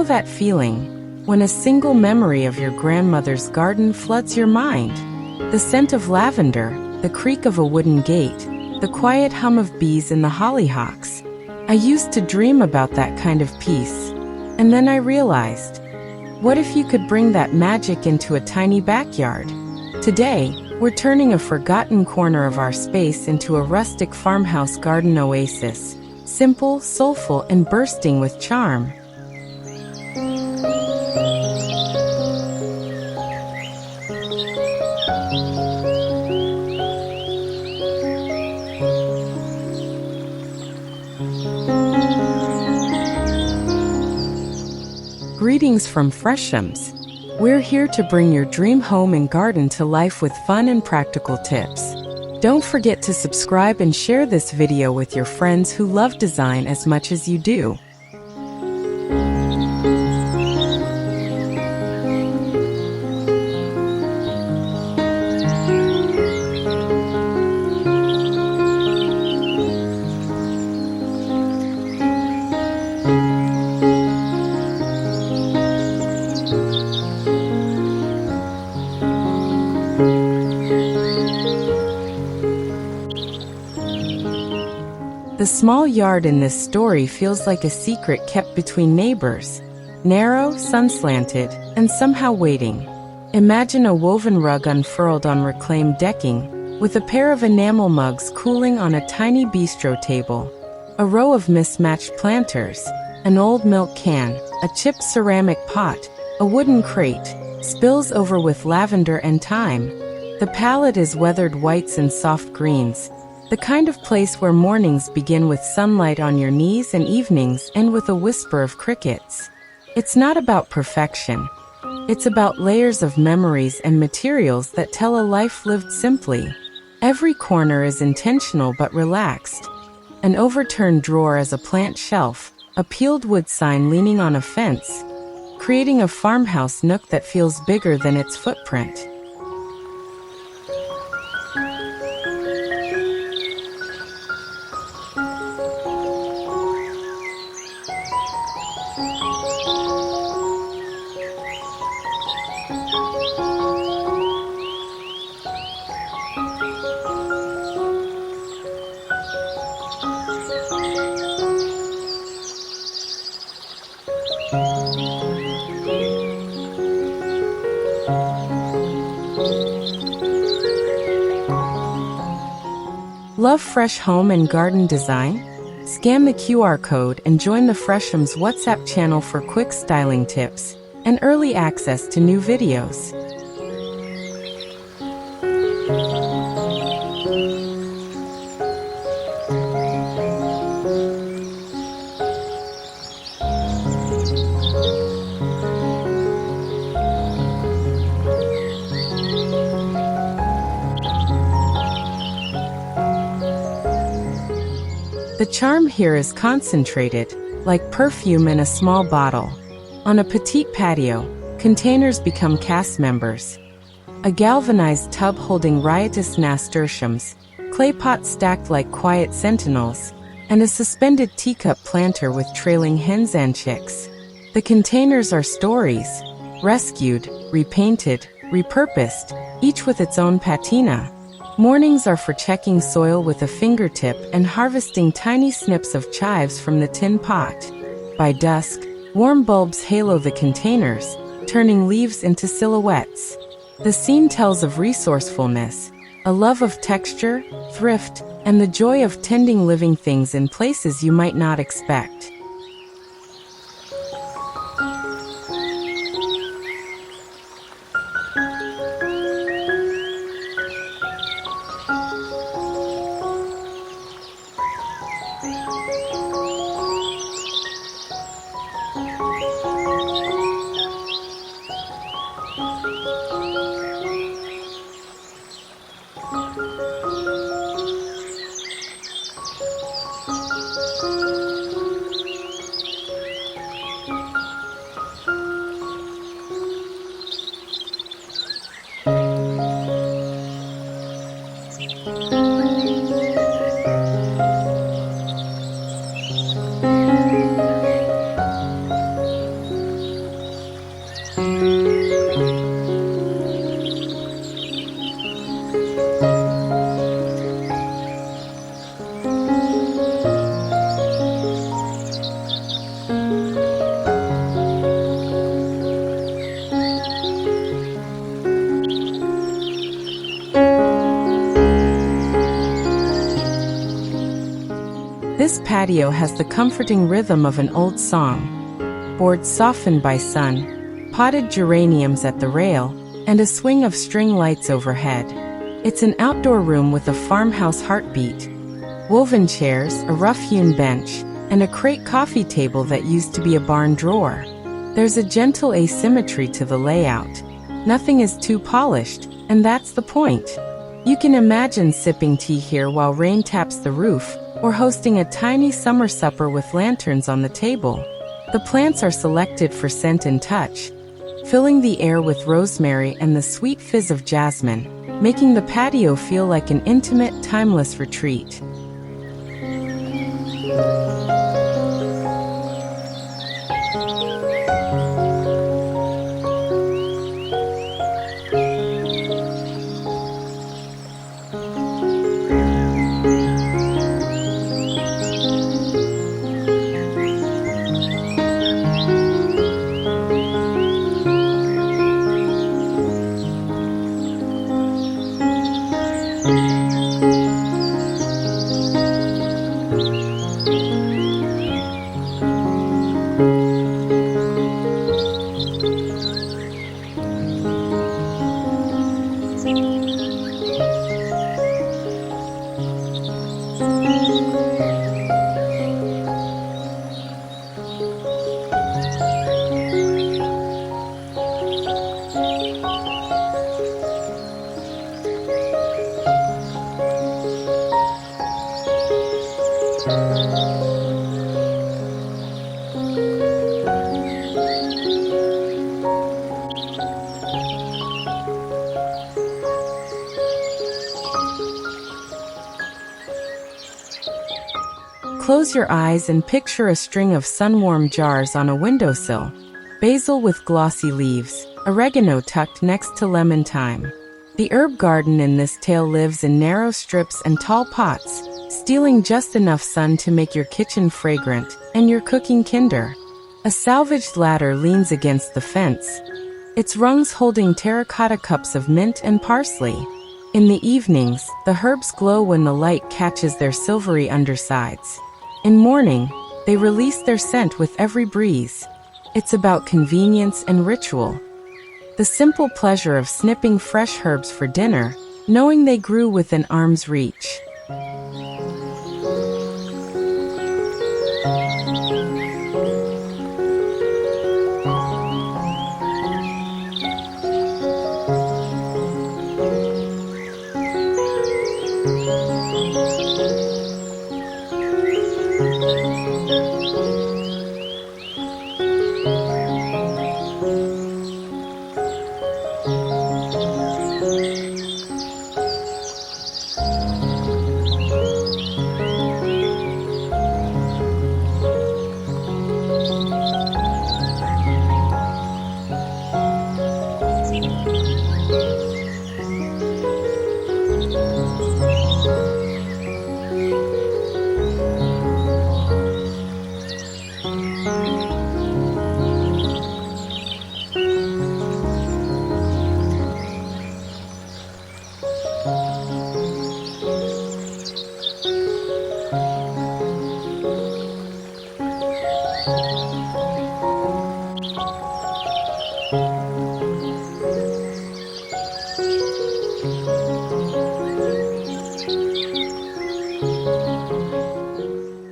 know that feeling when a single memory of your grandmother's garden floods your mind? The scent of lavender, the creak of a wooden gate, the quiet hum of bees in the hollyhocks. I used to dream about that kind of peace. And then I realized, what if you could bring that magic into a tiny backyard? Today, we're turning a forgotten corner of our space into a rustic farmhouse garden oasis. Simple, soulful, and bursting with charm. Greetings from Freshums. We're here to bring your dream home and garden to life with fun and practical tips. Don't forget to subscribe and share this video with your friends who love design as much as you do. The small yard in this story feels like a secret kept between neighbors. Narrow, sun-slanted, and somehow waiting. Imagine a woven rug unfurled on reclaimed decking, with a pair of enamel mugs cooling on a tiny bistro table. A row of mismatched planters, an old milk can, a chipped ceramic pot, a wooden crate, spills over with lavender and thyme. The palette is weathered whites and soft greens. The kind of place where mornings begin with sunlight on your knees and evenings end with a whisper of crickets. It's not about perfection. It's about layers of memories and materials that tell a life lived simply. Every corner is intentional but relaxed. An overturned drawer as a plant shelf, a peeled wood sign leaning on a fence, creating a farmhouse nook that feels bigger than its footprint. Love fresh home and garden design? Scan the QR code and join the Freshums WhatsApp channel for quick styling tips and early access to new videos. The charm here is concentrated, like perfume in a small bottle. On a petite patio, containers become cast members. A galvanized tub holding riotous nasturtiums, clay pots stacked like quiet sentinels, and a suspended teacup planter with trailing hens and chicks. The containers are stories, rescued, repainted, repurposed, each with its own patina. Mornings are for checking soil with a fingertip and harvesting tiny snips of chives from the tin pot. By dusk, warm bulbs halo the containers, turning leaves into silhouettes. The scene tells of resourcefulness, a love of texture, thrift, and the joy of tending living things in places you might not expect. This patio has the comforting rhythm of an old song. Boards softened by sun, potted geraniums at the rail, and a swing of string lights overhead. It's an outdoor room with a farmhouse heartbeat. Woven chairs, a rough-hewn bench, and a crate coffee table that used to be a barn drawer. There's a gentle asymmetry to the layout. Nothing is too polished, and that's the point. You can imagine sipping tea here while rain taps the roof, or hosting a tiny summer supper with lanterns on the table. The plants are selected for scent and touch, filling the air with rosemary and the sweet fizz of jasmine, making the patio feel like an intimate, timeless retreat. Close your eyes and picture a string of sun-warm jars on a windowsill. Basil with glossy leaves, oregano tucked next to lemon thyme. The herb garden in this tale lives in narrow strips and tall pots, stealing just enough sun to make your kitchen fragrant and your cooking kinder. A salvaged ladder leans against the fence, its rungs holding terracotta cups of mint and parsley. In the evenings, the herbs glow when the light catches their silvery undersides. In morning, they release their scent with every breeze. It's about convenience and ritual. The simple pleasure of snipping fresh herbs for dinner, knowing they grew within arm's reach.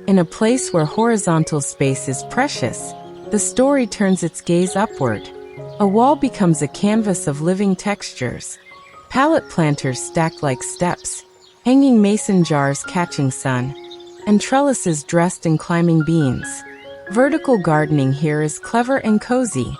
In a place where horizontal space is precious, the story turns its gaze upward. A wall becomes a canvas of living textures. Pallet planters stacked like steps, hanging mason jars catching sun, and trellises dressed in climbing beans. Vertical gardening here is clever and cozy.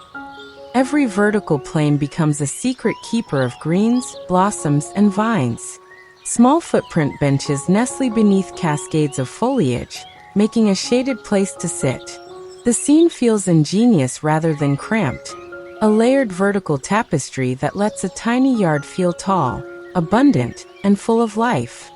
Every vertical plane becomes a secret keeper of greens, blossoms, and vines. Small footprint benches nestle beneath cascades of foliage, making a shaded place to sit. The scene feels ingenious rather than cramped, a layered vertical tapestry that lets a tiny yard feel tall, abundant, and full of life.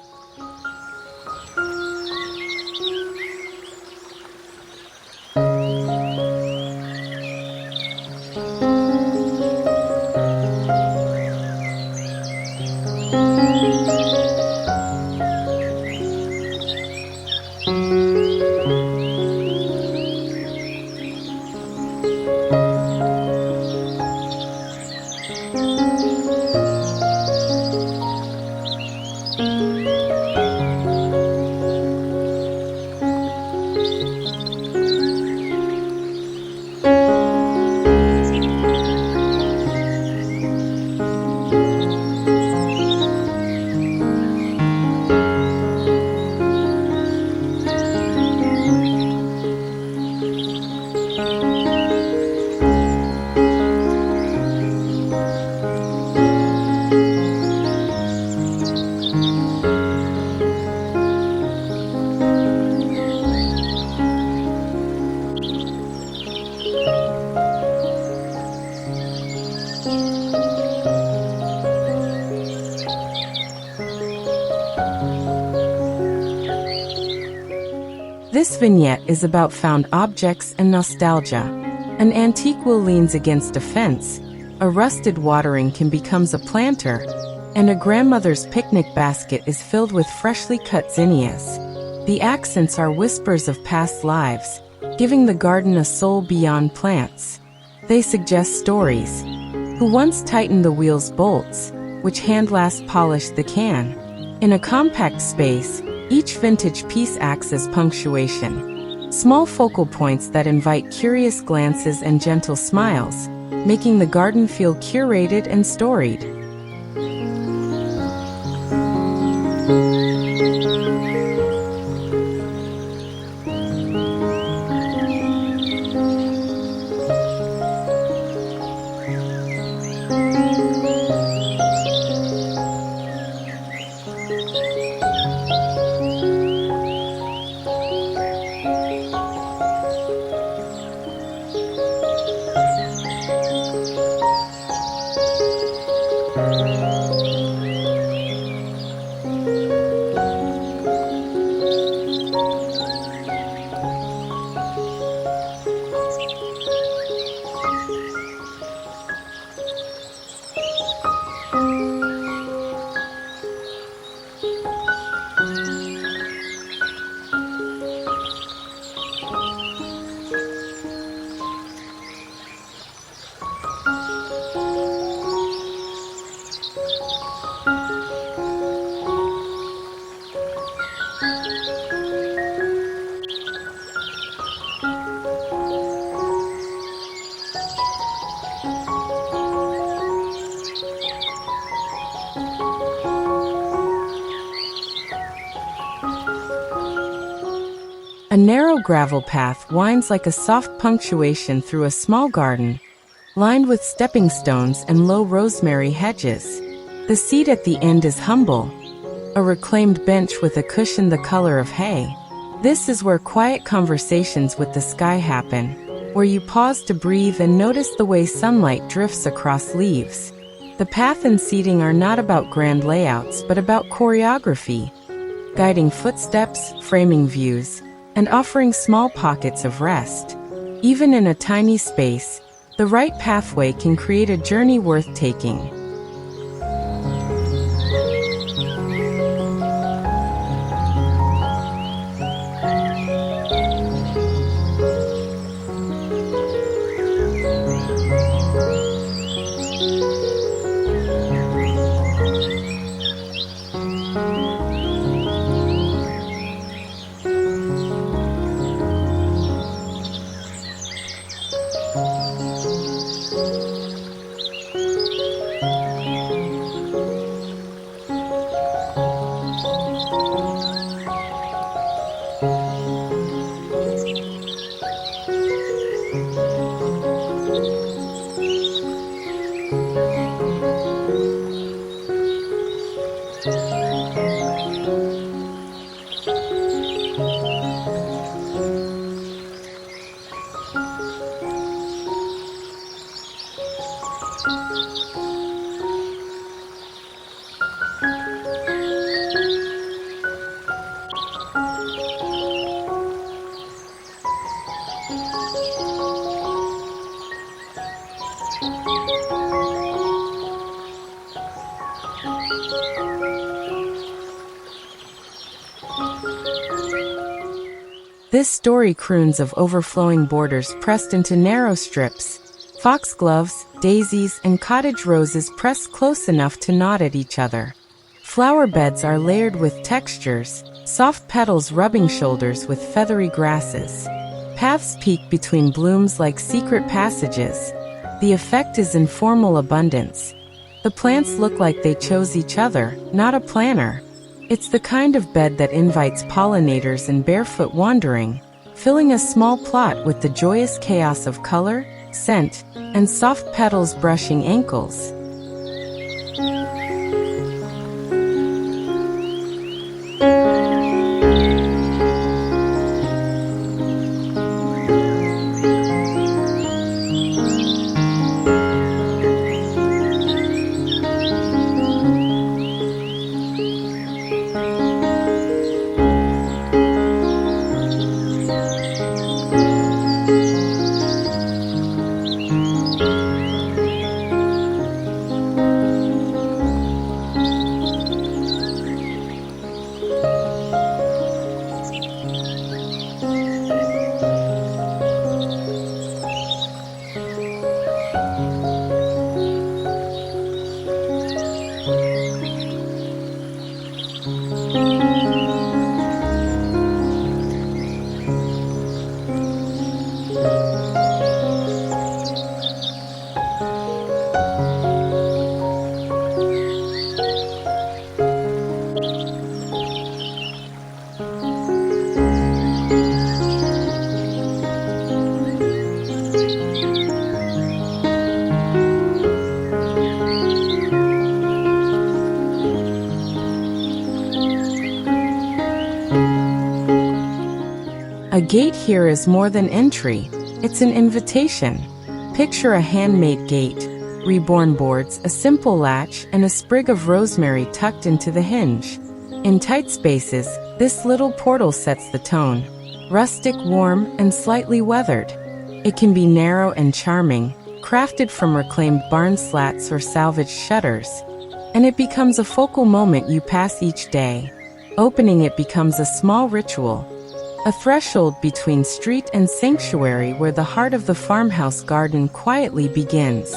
This vignette is about found objects and nostalgia. An antique wheel leans against a fence, a rusted watering can becomes a planter, and a grandmother's picnic basket is filled with freshly cut zinnias. The accents are whispers of past lives, giving the garden a soul beyond plants. They suggest stories. Who once tightened the wheel's bolts, which hand last polished the can? In a compact space, each vintage piece acts as punctuation. Small focal points that invite curious glances and gentle smiles, making the garden feel curated and storied. A narrow gravel path winds like a soft punctuation through a small garden, lined with stepping stones and low rosemary hedges. The seat at the end is humble, a reclaimed bench with a cushion the color of hay. This is where quiet conversations with the sky happen, where you pause to breathe and notice the way sunlight drifts across leaves. The path and seating are not about grand layouts but about choreography, guiding footsteps, framing views, and offering small pockets of rest. Even in a tiny space, the right pathway can create a journey worth taking. This story croons of overflowing borders pressed into narrow strips, foxgloves, daisies, and cottage roses pressed close enough to nod at each other. Flower beds are layered with textures, soft petals rubbing shoulders with feathery grasses. Paths peek between blooms like secret passages. The effect is informal abundance. The plants look like they chose each other, not a planner. It's the kind of bed that invites pollinators and barefoot wandering, filling a small plot with the joyous chaos of color, scent, and soft petals brushing ankles. A gate here is more than entry, it's an invitation. Picture a handmade gate, reborn boards, a simple latch, and a sprig of rosemary tucked into the hinge. In tight spaces, this little portal sets the tone. Rustic, warm, and slightly weathered. It can be narrow and charming, crafted from reclaimed barn slats or salvaged shutters. And it becomes a focal moment you pass each day. Opening it becomes a small ritual. A threshold between street and sanctuary where the heart of the farmhouse garden quietly begins.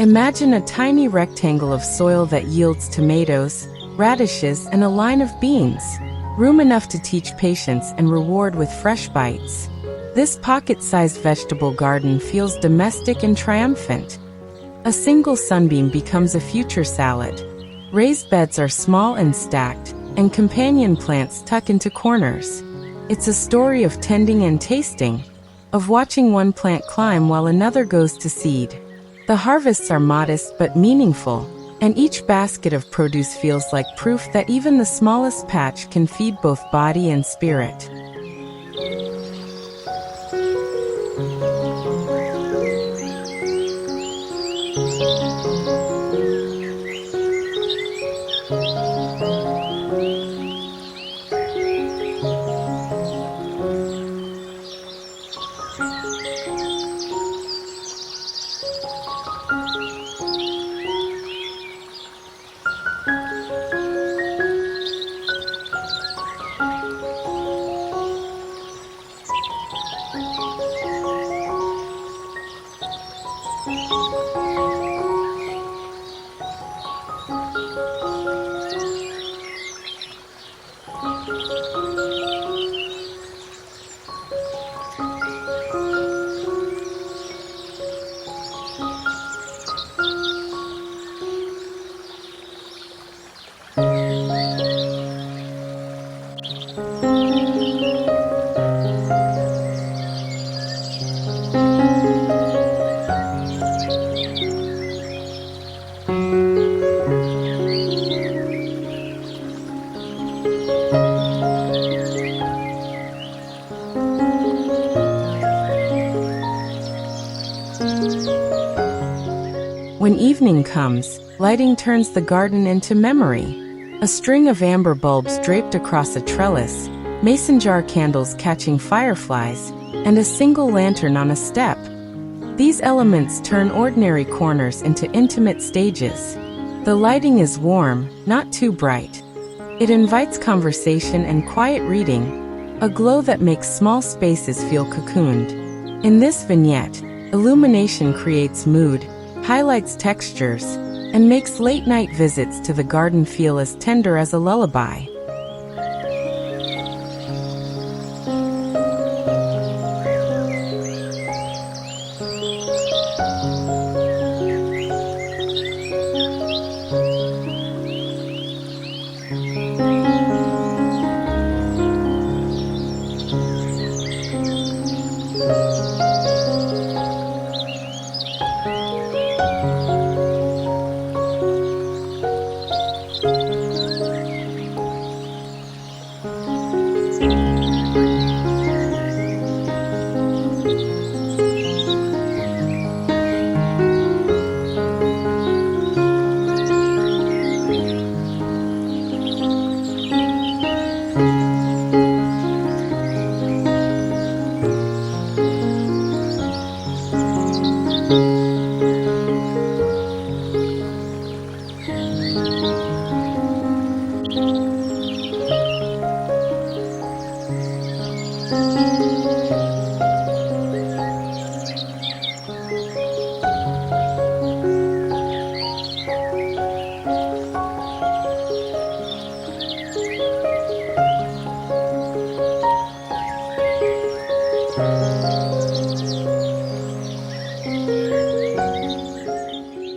Imagine a tiny rectangle of soil that yields tomatoes, radishes, and a line of beans. Room enough to teach patience and reward with fresh bites. This pocket-sized vegetable garden feels domestic and triumphant. A single sunbeam becomes a future salad. Raised beds are small and stacked, and companion plants tuck into corners. It's a story of tending and tasting, of watching one plant climb while another goes to seed. The harvests are modest but meaningful, and each basket of produce feels like proof that even the smallest patch can feed both body and spirit. When evening comes, lighting turns the garden into memory. A string of amber bulbs draped across a trellis, mason jar candles catching fireflies, and a single lantern on a step. These elements turn ordinary corners into intimate stages. The lighting is warm, not too bright. It invites conversation and quiet reading, a glow that makes small spaces feel cocooned. In this vignette, illumination creates mood, highlights textures, and makes late-night visits to the garden feel as tender as a lullaby.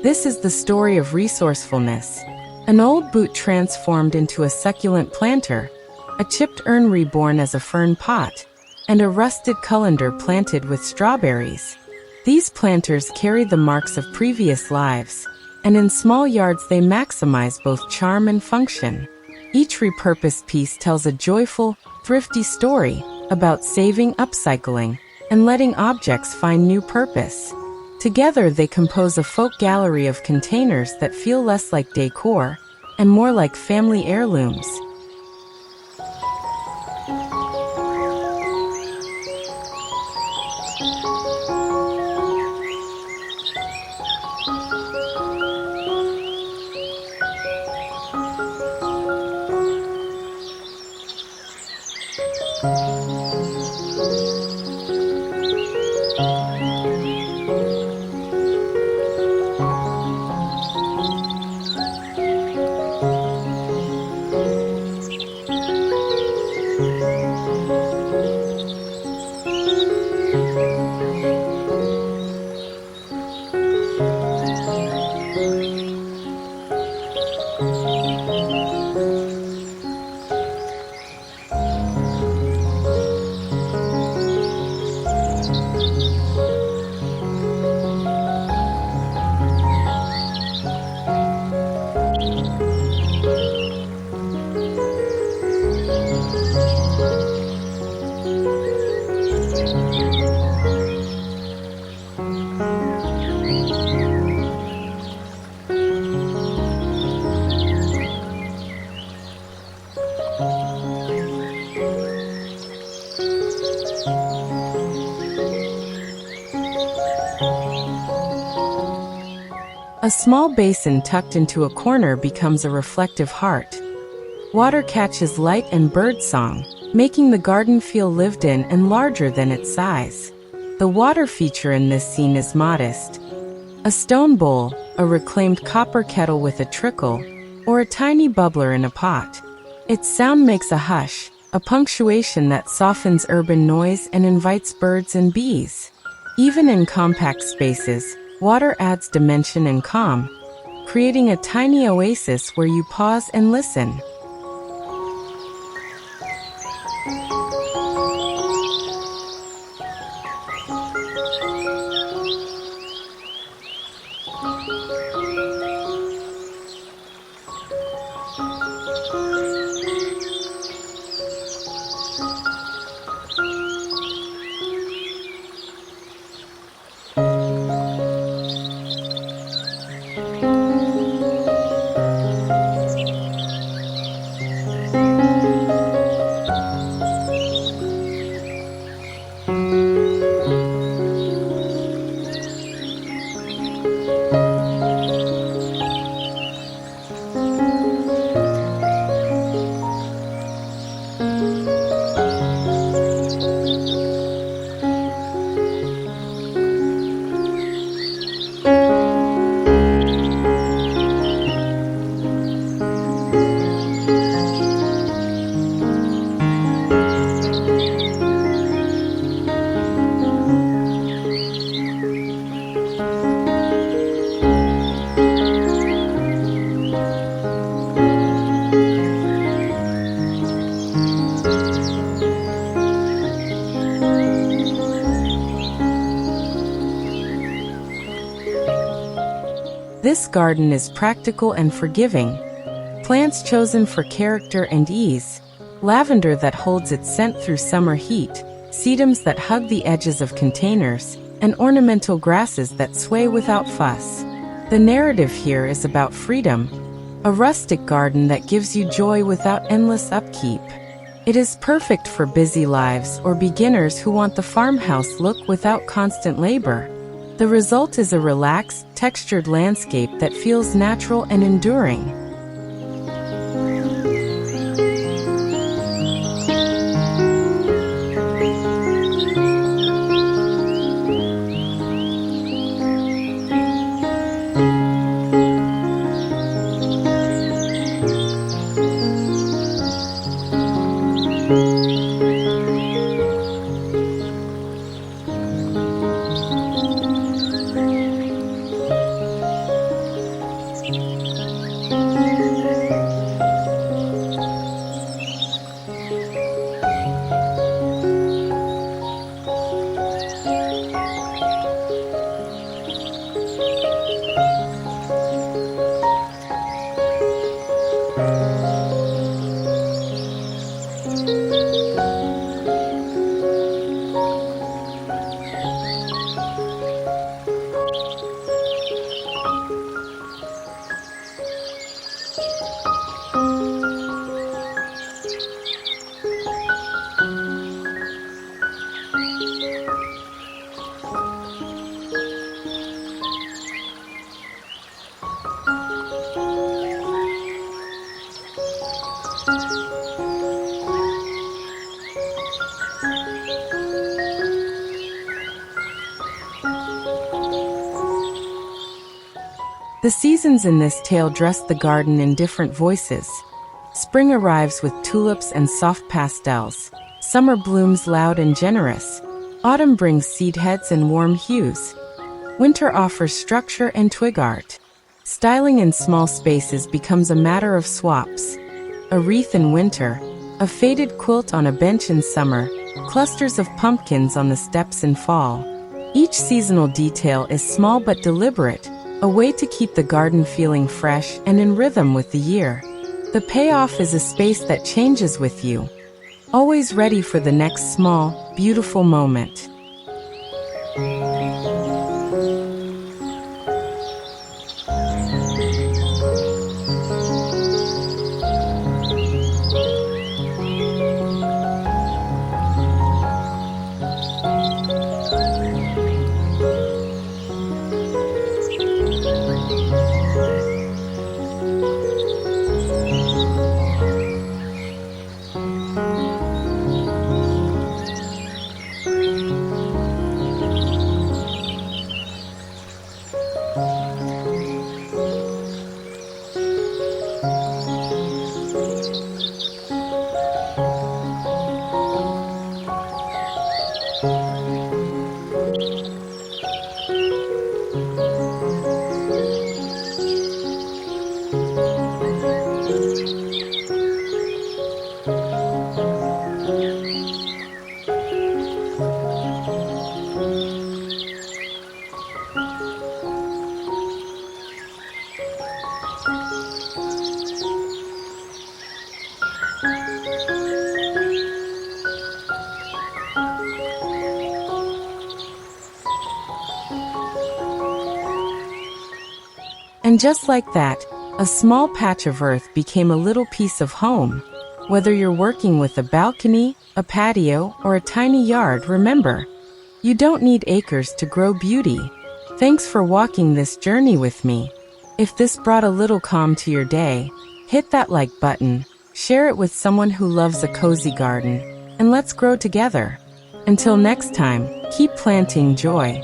This is the story of resourcefulness. An old boot transformed into a succulent planter, a chipped urn reborn as a fern pot, and a rusted colander planted with strawberries. These planters carry the marks of previous lives, and in small yards they maximize both charm and function. Each repurposed piece tells a joyful, thrifty story about saving, upcycling, and letting objects find new purpose. Together they compose a folk gallery of containers that feel less like decor and more like family heirlooms. A small basin tucked into a corner becomes a reflective heart. Water catches light and birdsong, making the garden feel lived in and larger than its size. The water feature in this scene is modest. A stone bowl, a reclaimed copper kettle with a trickle, or a tiny bubbler in a pot. Its sound makes a hush, a punctuation that softens urban noise and invites birds and bees. Even in compact spaces, water adds dimension and calm, creating a tiny oasis where you pause and listen. This garden is practical and forgiving. Plants chosen for character and ease, lavender that holds its scent through summer heat, sedums that hug the edges of containers, and ornamental grasses that sway without fuss. The narrative here is about freedom, a rustic garden that gives you joy without endless upkeep. It is perfect for busy lives or beginners who want the farmhouse look without constant labor. The result is a relaxed, textured landscape that feels natural and enduring. The seasons in this tale dress the garden in different voices. Spring arrives with tulips and soft pastels. Summer blooms loud and generous. Autumn brings seed heads and warm hues. Winter offers structure and twig art. Styling in small spaces becomes a matter of swaps. A wreath in winter, a faded quilt on a bench in summer, clusters of pumpkins on the steps in fall. Each seasonal detail is small but deliberate, a way to keep the garden feeling fresh and in rhythm with the year. The payoff is a space that changes with you, always ready for the next small, beautiful moment. And just like that, a small patch of earth became a little piece of home. Whether you're working with a balcony, a patio, or a tiny yard, remember, you don't need acres to grow beauty. Thanks for walking this journey with me. If this brought a little calm to your day, hit that like button, share it with someone who loves a cozy garden, and let's grow together. Until next time, keep planting joy.